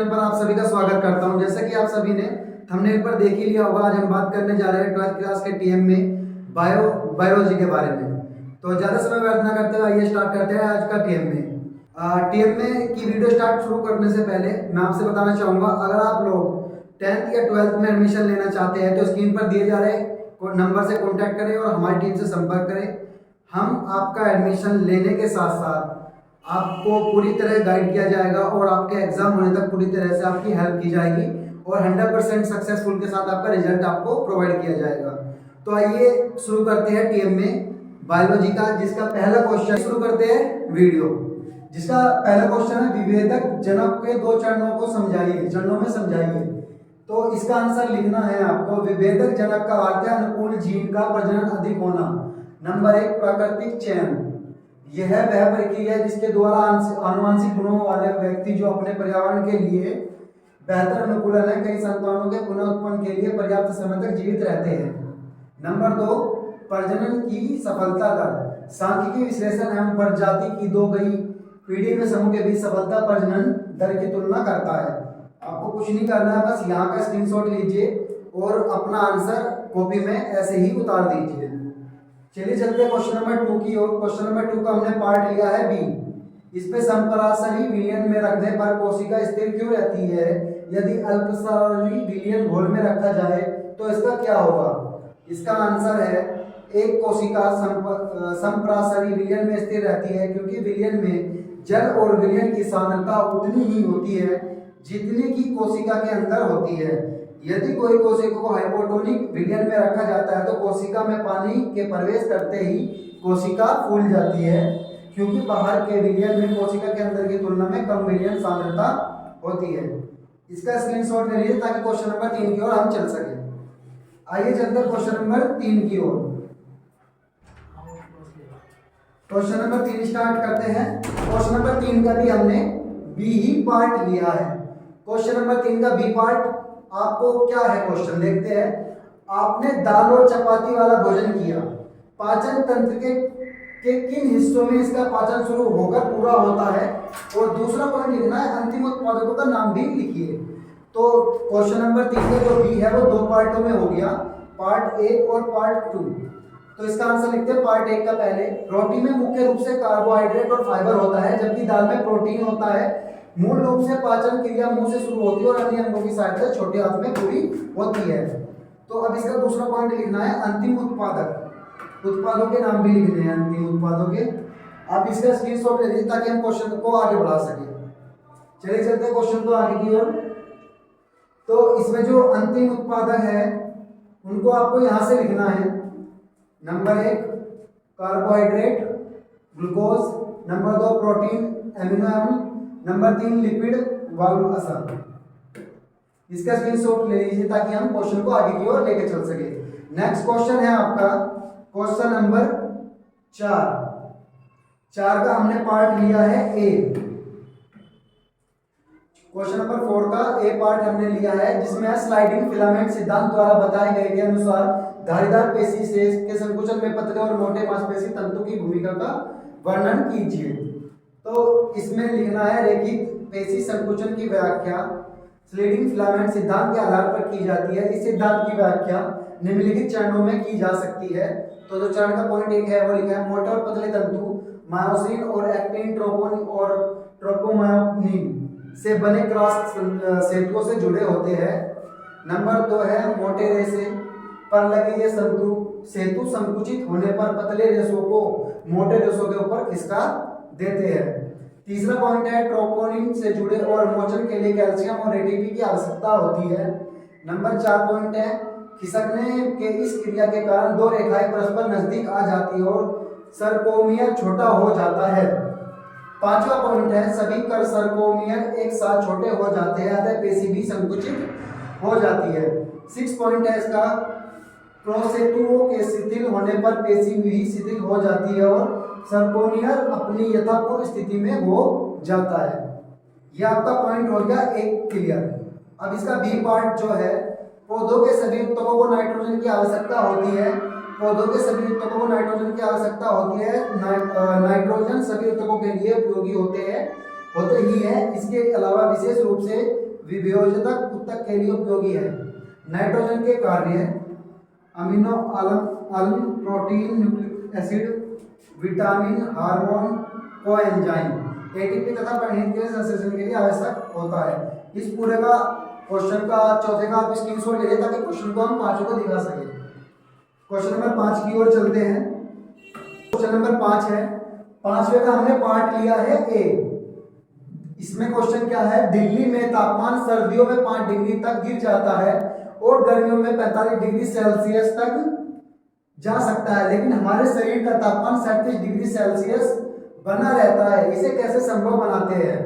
Channel पर आप सभी का स्वागत करता हूं। जैसा कि आप सभी ने थंबनेल पर देख ही लिया होगा, आज हम बात करने जा रहे हैं 12th क्लास के टीएम में बायोलॉजी के बारे में। तो ज़्यादा समय व्यर्थ न करते हुए आइए स्टार्ट करते हैं आज का टीएम में। टीएम में की वीडियो स्टार्ट शुरू करने से पहले मैं आपसे बताना चाहूँगा, अगर आप लोग 10th या 12th में एडमिशन लेना चाहते हैं तो स्क्रीन पर दिए जा रहे नंबर से कॉन्टैक्ट करें और हमारी टीम से संपर्क करें। हम आपका एडमिशन लेने के साथ साथ आपको पूरी तरह गाइड किया जाएगा और आपके एग्जाम होने तक पूरी तरह से आपकी हेल्प की जाएगी और 100% सक्सेसफुल के साथ आपका रिजल्ट आपको प्रोवाइड किया जाएगा। तो आइए शुरू करते हैं टीएम में बायोलॉजी का, जिसका पहला क्वेश्चन शुरू करते हैं वीडियो। जिसका पहला क्वेश्चन है, विभेदक जनक के दो चरणों को समझाइए, चरणों में समझाइए। तो इसका आंसर लिखना है आपको। विभेदक जनक का अर्थ है अनुकूल जीन का प्रजनन अधिक होना। नंबर 1 प्राकृतिक चयन। यह वह प्रक्रिया है जिसके द्वारा आनुवंशिक गुणों वाले व्यक्ति जो अपने पर्यावरण के लिए बेहतर अनुकूलन है, कई संतानों के पुनः उत्पन्न के लिए पर्याप्त समय तक जीवित रहते हैं। नंबर 2 प्रजनन की सफलता दर। सांख्यिकी विश्लेषण एवं प्रजाति की दो गई पीढ़ी में समूह के बीच सफलता प्रजनन दर की तुलना करता है। आपको कुछ नहीं करना है, बस यहाँ का स्क्रीनशॉट लीजिए और अपना आंसर कॉपी में ऐसे ही उतार दीजिए। चलिए चलते हैं क्वेश्चन नंबर 2 की ओर। क्वेश्चन नंबर 2 का हमने पार्ट लिया है बी। इसमें समपराशरी विलयन में रखने पर कोशिका स्थिर क्यों रहती है? यदि अल्पसारी विलयन घोल में रखा जाए तो इसका क्या होगा? इसका आंसर है, एक कोशिका समपराशरी विलयन में स्थिर रहती है क्योंकि विलयन में जल और विलयन की सांद्रता उतनी ही होती है जितनी की कोशिका के अंदर होती है। यदि कोई कोशिका को हाइपोटोनिक विलयन में रखा जाता है तो कोशिका में पानी के प्रवेश करते ही कोशिका फूल जाती है, क्योंकि बाहर के विलयन में कोशिका के अंदर की तुलना में कम विलयन सांद्रता होती है। इसका स्क्रीनशॉट ले लीजिए ताकि क्वेश्चन नंबर 3 की ओर हम चल सके। आइए चलते हैं क्वेश्चन नंबर 3 की ओर। क्वेश्चन नंबर 3 स्टार्ट करते हैं। क्वेश्चन नंबर 3 का भी हमने बी ही पार्ट लिया है। क्वेश्चन नंबर 3 का बी पार्ट आपको क्या है, क्वेश्चन देखते हैं। आपने दाल और चपाती वाला भोजन किया, पाचन तंत्र के किन हिस्सों में इसका पाचन शुरू होकर पूरा होता है? और दूसरा पॉइंट लिखना है, अंतिम उत्पादकों का नाम भी लिखिए। तो क्वेश्चन नंबर 3 का जो बी है वो दो पार्टों में हो गया, पार्ट 1 और पार्ट 2। तो इसका आंसर लिखते हैं पार्ट 1 का पहले। रोटी में मुख्य रूप से कार्बोहाइड्रेट और फाइबर होता है, जबकि दाल में प्रोटीन होता है। मूल रूप से पाचन क्रिया मुंह से शुरू होती है और अन्य अंगों की सहायता से छोटे हाथ में पूरी होती है। तो अब इसका दूसरा पॉइंट लिखना है, अंतिम उत्पादक, उत्पादों के नाम भी लिखने हैं, अंतिम उत्पादों के। आप इसका स्क्रीनशॉट ले लीजिए ताकि हम क्वेश्चन को आगे बढ़ा सके। चलिए चलते हैं क्वेश्चन को आगे की ओर। तो इसमें जो अंतिम उत्पादक है उनको आपको यहां से लिखना है। Number 1 carbohydrate glucose, number 2 protein amino acid, number 3 lipid valve असर। इसका स्क्रीनशॉट ले लीजिए ताकि हम क्वेश्चन को आगे की ओर लेकर चल सके। नेक्स्ट क्वेश्चन है आपका क्वेश्चन नंबर 4 का हमने पार्ट लिया है ए। क्वेश्चन नंबर 4 का ए पार्ट हमने लिया है, जिसमें स्लाइडिंग फिलामेंट सिद्धांत द्वारा बताए गए के अनुसार धारीदार पेशी शेष के संकुचन में पतले और मोटे मांसपेशी तंतु की भूमिका का वर्णन कीजिए। तो इसमें लिखना है, रेखिक पेशी संकुचन की व्याख्या स्लाइडिंग फिलामेंट सिद्धांत के आधार पर की जाती है। इस सिद्धांत की व्याख्या निम्नलिखित चरणों में की जा सकती है। तो जो चरण का पॉइंट 1 है वो लिखा है, मोटे और पतले तंतु मायोसिन और एक्टिन, ट्रोपोन और ट्रोपोमायोनिन से बने क्रॉस सेतुओं से जुड़े होते हैं। नंबर 2 है, मोटे रेशे पर लगे ये सेतु संकुचित होने पर पतले रेशों को मोटे रेशों के ऊपर खिसका देते हैं। तीसरा पॉइंट है, ट्रोपोनिन से जुड़े और मोचन के लिए कैल्शियम और एटीपी की आवश्यकता होती है। नंबर 4 पॉइंट है, खिसकने के इस क्रिया के कारण दो रेखाएं परस्पर नजदीक आ जाती है और सर्कोमियर छोटा हो जाता है। 5वां पॉइंट है, सभी कर सर्कोमियर एक साथ छोटे हो जाते हैं, अतः पेशी भी संकुचित हो जाती है। 6 पॉइंट है इसका, प्रोसेतुओं के शिथिल होने पर पेशी भी शिथिल हो जाती है और सर्कोमियर अपनी यथापूर्व स्थिति में हो जाता है। यह आपका पॉइंट हो गया एक क्लियर। अब इसका बी पार्ट जो है, पौधों के सभी ऊतकों को नाइट्रोजन की आवश्यकता होती है। पौधों के सभी ऊतकों को नाइट्रोजन की आवश्यकता होती है। नाइट्रोजन सभी ऊतकों के लिए उपयोगी होते ही है। इसके अलावा विशेष रूप से विभेदक ऊतक के लिए उपयोगी है। नाइट्रोजन के कार्य अमीनो अम्ल, protein, nucleic acid, vitamin, hormone, coenzyme, ATP तथा पैनिन के संश्लेषण के लिए आवश्यक होता है। इस पूरे का क्वेश्चन का चौथे का आप स्क्रीनशॉट ले लें ताकि क्वेश्चन को हम पांचों को दिखा सकें। क्वेश्चन नंबर 5 की ओर चलते हैं। क्वेश्चन नंबर 5 है, 5वें का हमने पार्ट लिया है ए। इसमें क्वेश्चन क्या है, दिल्ली में तापमान सर्दियों में 5 डिग्री तक गिर जाता है और गर्मियों में 45 डिग्री सेल्सियस तक जा सकता है, लेकिन हमारे शरीर का तापमान 37 डिग्री सेल्सियस बना रहता है, इसे कैसे संभव बनाते हैं?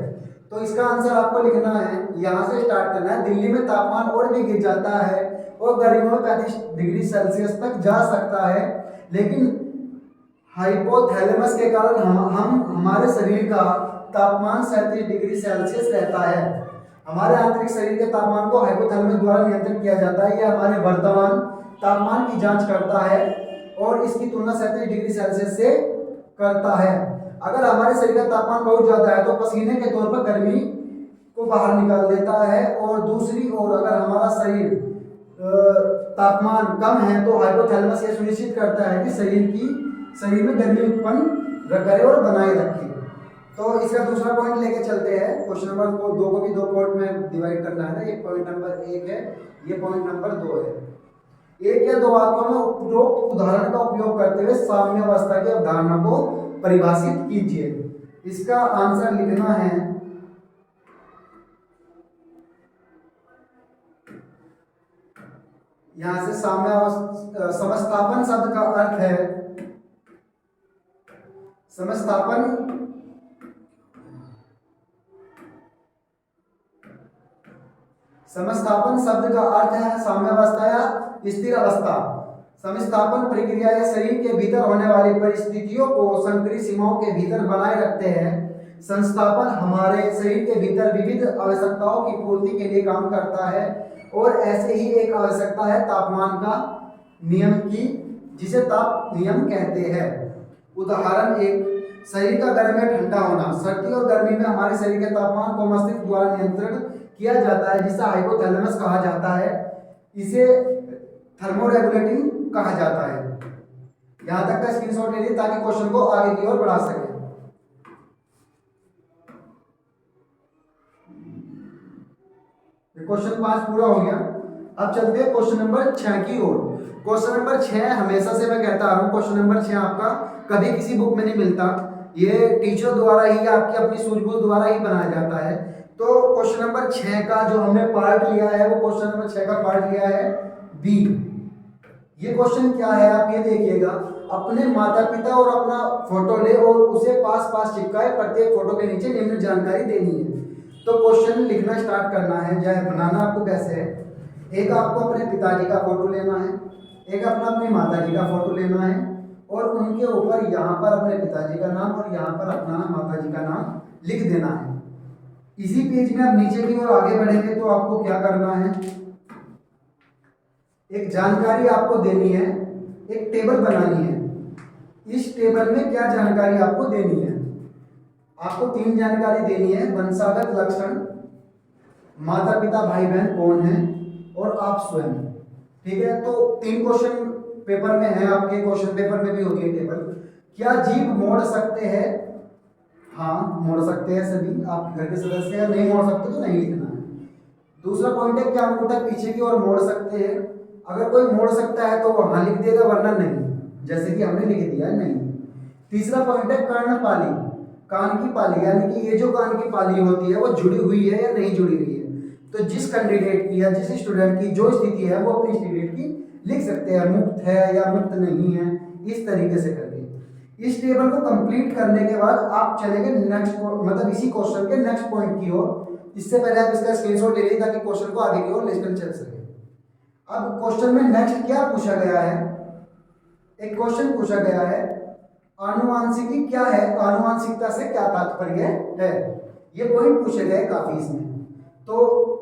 तो इसका आंसर आपको लिखना है, यहाँ से स्टार्ट करना है। दिल्ली में तापमान और भी गिर जाता है और गर्मियों में 35 डिग्री सेल्सियस तक जा सकता है, लेकिन हाइपोथैलेमस के कारण हम हमारे शरीर का तापमान 37 डिग्री सेल्सियस रहता है। हमारे आंतरिक शरीर के तापमान को हाइपोथैलेमस द्वारा नियंत्रित किया जाता है। यह हमारे वर्तमान तापमान की जांच करता है और इसकी तुलना 37 डिग्री सेल्सियस से करता है। अगर हमारे शरीर का तापमान बहुत ज़्यादा है तो पसीने के तौर पर गर्मी को बाहर निकाल देता है, और दूसरी ओर अगर हमारा शरीर तापमान कम है तो हाइपोथैलेमस ये सुनिश्चित करता है कि शरीर में गर्मी उत्पन्न करे और बनाए रखे। तो इसका दूसरा पॉइंट लेके चलते हैं। क्वेश्चन नंबर 2 को भी 2 पॉइंट में डिवाइड करना है ना। ये पॉइंट नंबर 1 है, ये पॉइंट नंबर 2 है। एक या दो वाक्यों में उपरोक्त उदाहरण का उपयोग करते हुए साम्यावस्था की अवधारणा को परिभाषित कीजिए। इसका आंसर लिखना है, यहां से समस्थापन शब्द का अर्थ है, समस्थापन शब्द का अर्थ है साम्यावस्था या स्थिर अवस्था। समस्थापन प्रक्रिया या शरीर के भीतर होने वाली परिस्थितियों को संकरी सीमाओं के भीतर बनाए रखते हैं। संस्थापन हमारे शरीर के भीतर विविध आवश्यकताओं की पूर्ति के लिए काम करता है, और ऐसे ही एक आवश्यकता है तापमान का नियम की, जिसे ताप नियम कहते हैं। उदाहरण 1, शरीर का गर्म या ठंडा होना। सर्दी और गर्मी में हमारे शरीर के तापमान को मस्तिष्क द्वारा नियंत्रण किया जाता है, जिसे हाइपोथैलेमस कहा जाता है। इसे थर्मोरेगुलेटिंग कहा जाता है। यहां तक का स्क्रीनशॉट ले लीजिए ताकि क्वेश्चन को आगे की ओर बढ़ा सके। क्वेश्चन 5 पूरा हो गया। अब चलते हैं क्वेश्चन नंबर 6 की ओर। क्वेश्चन नंबर 6 हमेशा से मैं कहता आ रहा हूं, क्वेश्चन नंबर 6 आपका कभी किसी बुक में नहीं मिलता, ये टीचर द्वारा ही, आपकी अपनी सूझबूझ द्वारा ही बनाया जाता है। तो क्वेश्चन नंबर 6 का जो हमने पार्ट लिया है वो क्वेश्चन नंबर 6 का पार्ट लिया है बी। ये क्वेश्चन क्या है आप ये देखिएगा, अपने माता पिता और अपना फोटो ले और उसे पास पास चिपकाए, प्रत्येक फोटो के नीचे निम्न जानकारी देनी है। तो क्वेश्चन लिखना स्टार्ट करना है, चाहे बनाना आपको कैसे है। एक आपको अपने पिताजी का फोटो लेना है, एक अपनी माताजी का फोटो लेना है, और उनके ऊपर यहाँ पर अपने पिताजी का नाम और यहाँ पर अपना माताजी का नाम लिख देना है। इसी पेज में आप नीचे की ओर आगे बढ़ेंगे तो आपको क्या करना है, एक जानकारी आपको देनी है, एक टेबल बनानी है। इस टेबल में क्या जानकारी आपको देनी है, आपको 3 जानकारी देनी है, वंशागत लक्षण, माता पिता भाई बहन कौन है, और आप स्वयं। ठीक है, तो 3 क्वेश्चन पेपर में है, आपके क्वेश्चन पेपर में भी होगी ये टेबल। क्या जीभ मोड़ सकते हैं? हाँ, मोड़ सकते हैं सभी आपके घर के सदस्य, या नहीं मोड़ सकते तो नहीं लिखना है। दूसरा पॉइंट है, क्या अंगूठा पीछे की ओर मोड़ सकते हैं? अगर कोई मोड़ सकता है तो वो हाँ लिख देगा, वरना नहीं, जैसे कि हमने लिख दिया है नहीं। तीसरा पॉइंट है कर्णपाली, कान की पाली, यानी कि ये जो कान की पाली होती है वो जुड़ी हुई है या नहीं जुड़ी हुई है। तो जिस कैंडिडेट की या जिस स्टूडेंट की जो स्थिति है वो अपनी स्टूडेंट की लिख सकते हैं, मुक्त है या मुक्त नहीं है, इस तरीके से करके। इस टेबल को कंप्लीट करने के बाद आप चलेंगे नेक्स्ट, मतलब इसी क्वेश्चन के नेक्स्ट पॉइंट की ओर। इससे पहले आप इसका स्क्रीनशॉट ले लीजिए ताकि क्वेश्चन को आगे की ओर लेकर चल सके। अब क्वेश्चन में नेक्स्ट क्या पूछा गया है, एक क्वेश्चन पूछा गया है, आनुवांशिकी क्या है, आनुवांशिकता से क्या तात्पर्य है। ये पॉइंट पूछे गए काफी इसमें। तो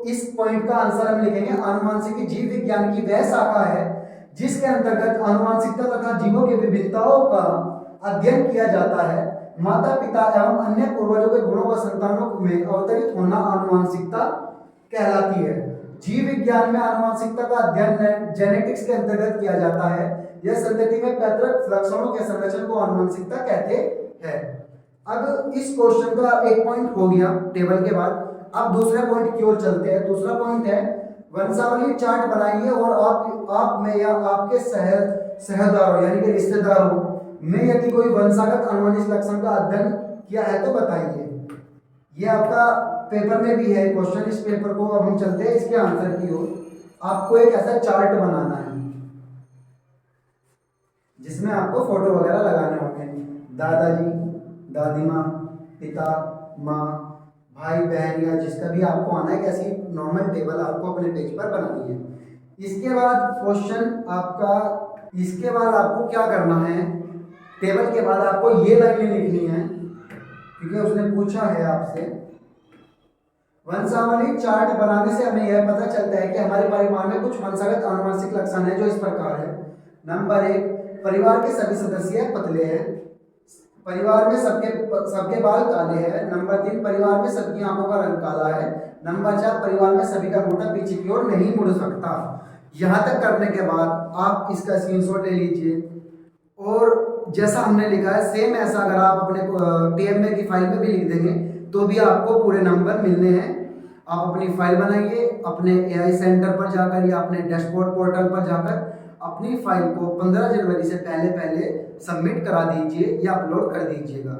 इस पॉइंट का आंसर हम लिखेंगे, आनुवांशिकी जीव विज्ञान की वह शाखा है जिसके अंतर्गत आनुवांशिकता तथा जीवों की विविधताओं का अध्ययन किया जाता है। माता पिता एवं अन्य पूर्वजों के गुणों का संतानों में अवतरित होना आनुवांशिकता कहलाती है। जीव विज्ञान में आनुवंशिकता का अध्ययन जेनेटिक्स के अंतर्गत किया जाता है। यह संतति में पैतृक लक्षणों के संरचन को आनुवंशिकता कहते हैं। अब इस क्वेश्चन का एक पॉइंट हो गया टेबल के बाद। अब दूसरे पॉइंट की ओर चलते हैं। दूसरा पॉइंट है वंशावली चार्ट बनाइए और आप में या आपके सहदारों यानी कि रिश्तेदारों में यदि कोई वंशागत आनुवंशिक लक्षण का अध्ययन किया है तो बताइए। ये आपका पेपर में भी है क्वेश्चन। इस पेपर को अब हम चलते हैं इसके आंसर की ओर। आपको एक ऐसा चार्ट बनाना है जिसमें आपको फोटो वगैरह लगाने होंगे। दादाजी, दादी माँ, पिता, माँ, भाई बहन या जिसका भी आपको आना है, कैसी नॉर्मल टेबल आपको अपने पेज पर बनानी है। इसके बाद क्वेश्चन आपका, इसके बाद आपको क्या करना है, टेबल के बाद आपको ये लाइनें लिखनी है क्योंकि उसने पूछा है आपसे। वंशावली चार्ट बनाने से हमें यह पता चलता है कि हमारे परिवार में कुछ वंशागत आनुवंशिक लक्षण है जो इस प्रकार है। नंबर 1, परिवार के सभी सदस्य पतले हैं। परिवार में सबके बाल काले हैं। नंबर 3, परिवार में सबकी आंखों का रंग काला है। नंबर 4, परिवार में सभी का अंगूठा पीछे की ओर नहीं मुड़ सकता। यहाँ तक करने के बाद आप इसका स्क्रीनशॉट ले लीजिए और जैसा हमने लिखा है सेम ऐसा अगर आप अपने टीएमए की फाइल में भी लिख देंगे तो भी आपको पूरे नंबर मिलने हैं। आप अपनी फाइल बनाइए, अपने एआई सेंटर पर जाकर या अपने डैशबोर्ड पोर्टल पर जाकर अपनी फाइल को 15 जनवरी से पहले सबमिट करा दीजिए या अपलोड कर दीजिएगा।